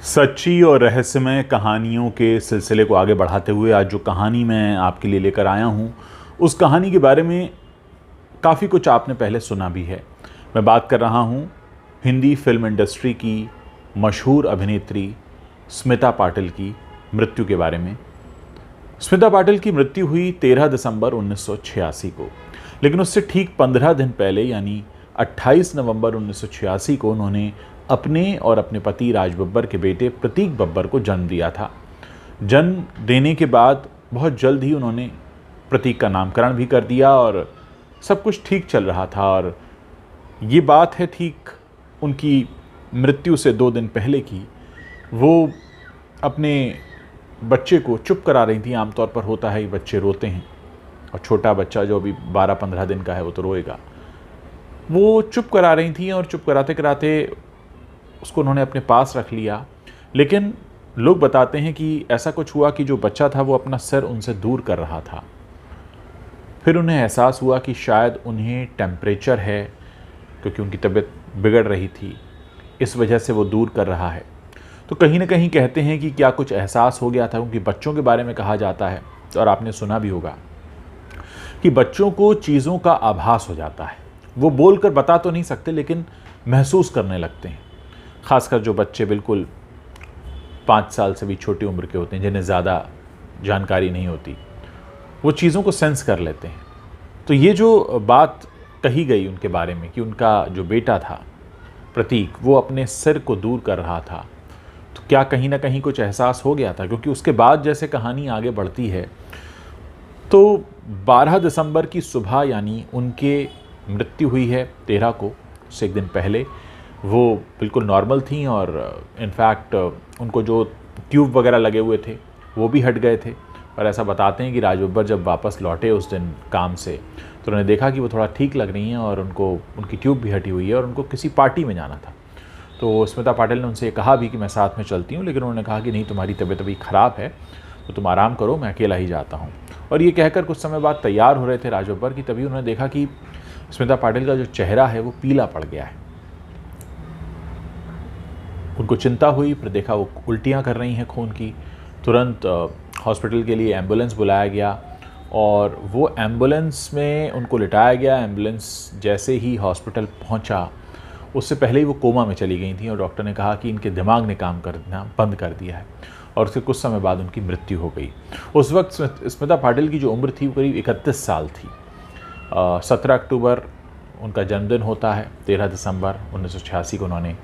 सच्ची और रहस्यमय कहानियों के सिलसिले को आगे बढ़ाते हुए आज जो कहानी मैं आपके लिए लेकर आया हूँ उस कहानी के बारे में काफ़ी कुछ आपने पहले सुना भी है। मैं बात कर रहा हूँ हिंदी फिल्म इंडस्ट्री की मशहूर अभिनेत्री स्मिता पाटिल की मृत्यु के बारे में। स्मिता पाटिल की मृत्यु हुई 13 दिसंबर 1986 को, लेकिन उससे ठीक 15 दिन पहले यानी 28 नवंबर 1986 को उन्होंने अपने और अपने पति राज बब्बर के बेटे प्रतीक बब्बर को जन्म दिया था। जन्म देने के बाद बहुत जल्द ही उन्होंने प्रतीक का नामकरण भी कर दिया और सब कुछ ठीक चल रहा था। और ये बात है ठीक उनकी मृत्यु से 2 दिन पहले की। वो अपने बच्चे को चुप करा रही थी। आमतौर पर होता है बच्चे रोते हैं और छोटा बच्चा जो अभी 12-15 दिन का है वो तो रोएगा। वो चुप करा रही थी और चुप कराते कराते उसको उन्होंने अपने पास रख लिया। लेकिन लोग बताते हैं कि ऐसा कुछ हुआ कि जो बच्चा था वो अपना सिर उनसे दूर कर रहा था। फिर उन्हें एहसास हुआ कि शायद उन्हें टेम्परेचर है, क्योंकि उनकी तबीयत बिगड़ रही थी, इस वजह से वो दूर कर रहा है। तो कहीं ना कहीं कहते हैं कि क्या कुछ एहसास हो गया था, क्योंकि बच्चों के बारे में कहा जाता है और आपने सुना भी होगा कि बच्चों को चीज़ों का आभास हो जाता है। वो बोलकर बता तो नहीं सकते लेकिन महसूस करने लगते हैं। ख़ासकर जो बच्चे बिल्कुल 5 साल से भी छोटी उम्र के होते हैं, जिन्हें ज़्यादा जानकारी नहीं होती, वो चीज़ों को सेंस कर लेते हैं। तो ये जो बात कही गई उनके बारे में कि उनका जो बेटा था प्रतीक, वो अपने सिर को दूर कर रहा था, तो क्या कहीं ना कहीं कुछ एहसास हो गया था। क्योंकि उसके बाद जैसे कहानी आगे बढ़ती है तो 12 दिसंबर की सुबह यानी उनके मृत्यु हुई है 13 को, उससे एक दिन पहले वो बिल्कुल नॉर्मल थी और इनफैक्ट उनको जो ट्यूब वगैरह लगे हुए थे वो भी हट गए थे। और ऐसा बताते हैं कि राज बब्बर जब वापस लौटे उस दिन काम से तो उन्होंने देखा कि वो थोड़ा ठीक लग रही हैं और उनकी ट्यूब भी हटी हुई है और उनको किसी पार्टी में जाना था। तो स्मिता पाटिल ने उनसे कहा भी कि मैं साथ में चलती हूँ, लेकिन उन्होंने कहा कि नहीं, तुम्हारी तबीयत अभी ख़राब है तो तुम आराम करो, मैं अकेला ही जाता हूँ। और ये कहकर कुछ समय बाद तैयार हो रहे थे राज बब्बर की, तभी उन्होंने देखा कि स्मिता पाटिल का जो चेहरा है वो पीला पड़ गया है। उनको चिंता हुई, फिर देखा वो उल्टियाँ कर रही हैं खून की। तुरंत हॉस्पिटल के लिए एम्बुलेंस बुलाया गया और वो एम्बुलेंस में उनको लिटाया गया। एम्बुलेंस जैसे ही हॉस्पिटल पहुंचा, उससे पहले ही वो कोमा में चली गई थी और डॉक्टर ने कहा कि इनके दिमाग ने काम करना बंद कर दिया है और उसके कुछ समय बाद उनकी मृत्यु हो गई। उस वक्त स्मिता पाटिल की जो उम्र थी वो करीब 31 साल थी। 17 अक्टूबर उनका जन्मदिन होता है। 13 दिसंबर 1986 को उन्होंने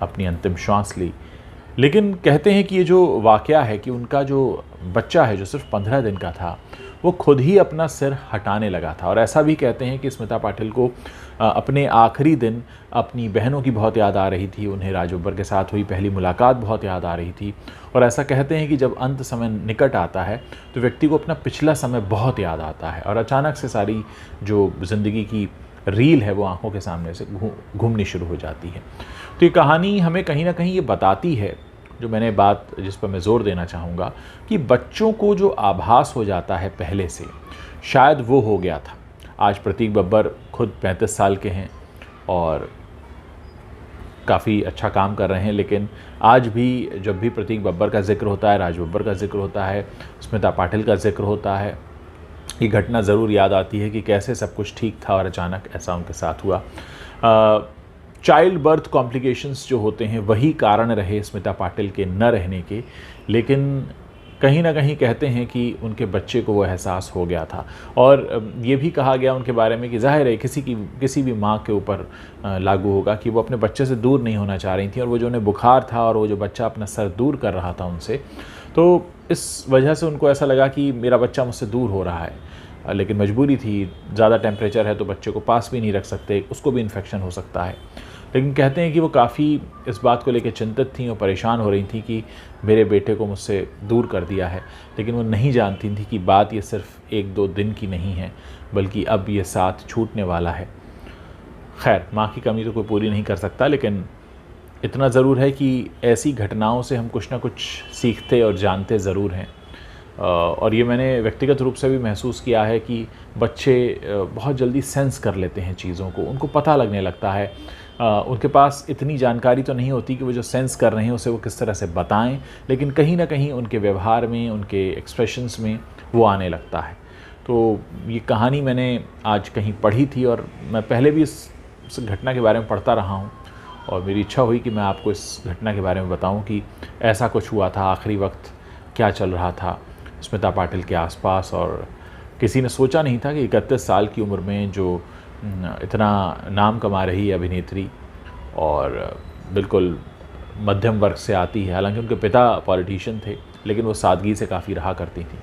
अपनी अंतिम श्वास ली। लेकिन कहते हैं कि ये जो वाक़या है कि उनका जो बच्चा है जो सिर्फ 15 दिन का था, वो खुद ही अपना सिर हटाने लगा था। और ऐसा भी कहते हैं कि स्मिता पाटिल को अपने आखिरी दिन अपनी बहनों की बहुत याद आ रही थी, उन्हें राज बब्बर के साथ हुई पहली मुलाकात बहुत याद आ रही थी। और ऐसा कहते हैं कि जब अंत समय निकट आता है तो व्यक्ति को अपना पिछला समय बहुत याद आता है और अचानक से सारी जो ज़िंदगी की रील है वो आंखों के सामने से घूमनी शुरू हो जाती है। तो ये कहानी हमें कहीं ना कहीं ये बताती है, जो मैंने बात जिस पर मैं ज़ोर देना चाहूँगा, कि बच्चों को जो आभास हो जाता है पहले से, शायद वो हो गया था। आज प्रतीक बब्बर खुद 35 साल के हैं और काफ़ी अच्छा काम कर रहे हैं, लेकिन आज भी जब भी प्रतीक बब्बर का जिक्र होता है, राज बब्बर का जिक्र होता है, स्मिता पाटिल का जिक्र होता है, ये घटना ज़रूर याद आती है कि कैसे सब कुछ ठीक था और अचानक ऐसा उनके साथ हुआ। चाइल्ड बर्थ कॉम्प्लिकेशंस जो होते हैं वही कारण रहे स्मिता पाटिल के न रहने के, लेकिन कहीं ना कहीं कहते हैं कि उनके बच्चे को वो एहसास हो गया था। और ये भी कहा गया उनके बारे में कि जाहिर है किसी भी माँ के ऊपर लागू होगा कि वो अपने बच्चे से दूर नहीं होना चाह रही थी। और वो जो उन्हें बुखार था और वो जो बच्चा अपना सर दूर कर रहा था उनसे, तो इस वजह से उनको ऐसा लगा कि मेरा बच्चा मुझसे दूर हो रहा है। लेकिन मजबूरी थी, ज़्यादा टेम्परेचर है तो बच्चे को पास भी नहीं रख सकते, उसको भी इन्फेक्शन हो सकता है। लेकिन कहते हैं कि वो काफ़ी इस बात को लेकर चिंतित थी और परेशान हो रही थी कि मेरे बेटे को मुझसे दूर कर दिया है। लेकिन वो नहीं जानती थी कि बात ये सिर्फ 1-2 दिन की नहीं है, बल्कि अब ये साथ छूटने वाला है। खैर, माँ की कमी तो कोई पूरी नहीं कर सकता, लेकिन इतना ज़रूर है कि ऐसी घटनाओं से हम कुछ ना कुछ सीखते और जानते ज़रूर हैं। और ये मैंने व्यक्तिगत रूप से भी महसूस किया है कि बच्चे बहुत जल्दी सेंस कर लेते हैं चीज़ों को, उनको पता लगने लगता है उनके पास इतनी जानकारी तो नहीं होती कि वो जो सेंस कर रहे हैं उसे वो किस तरह से बताएं, लेकिन कहीं ना कहीं उनके व्यवहार में, उनके एक्सप्रेशंस में वो आने लगता है। तो ये कहानी मैंने आज कहीं पढ़ी थी और मैं पहले भी इस घटना के बारे में पढ़ता रहा हूँ और मेरी इच्छा हुई कि मैं आपको इस घटना के बारे में बताऊं कि ऐसा कुछ हुआ था, आखिरी वक्त क्या चल रहा था स्मिता पाटिल के आसपास। और किसी ने सोचा नहीं था कि 31 साल की उम्र में जो इतना नाम कमा रही है अभिनेत्री और बिल्कुल मध्यम वर्ग से आती है, हालांकि उनके पिता पॉलिटिशियन थे लेकिन वो सादगी से काफ़ी रहा करती थी।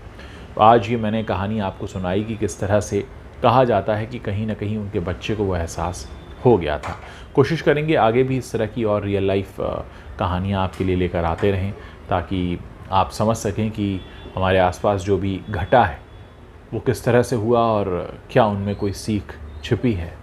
तो आज ये मैंने कहानी आपको सुनाई कि किस तरह से कहा जाता है कि कहीं ना कहीं उनके बच्चे को वो एहसास हो गया था। कोशिश करेंगे आगे भी इस तरह की और रियल लाइफ कहानियाँ आपके लिए लेकर आते रहें ताकि आप समझ सकें कि हमारे आसपास जो भी घटा है वो किस तरह से हुआ और क्या उनमें कोई सीख छिपी है।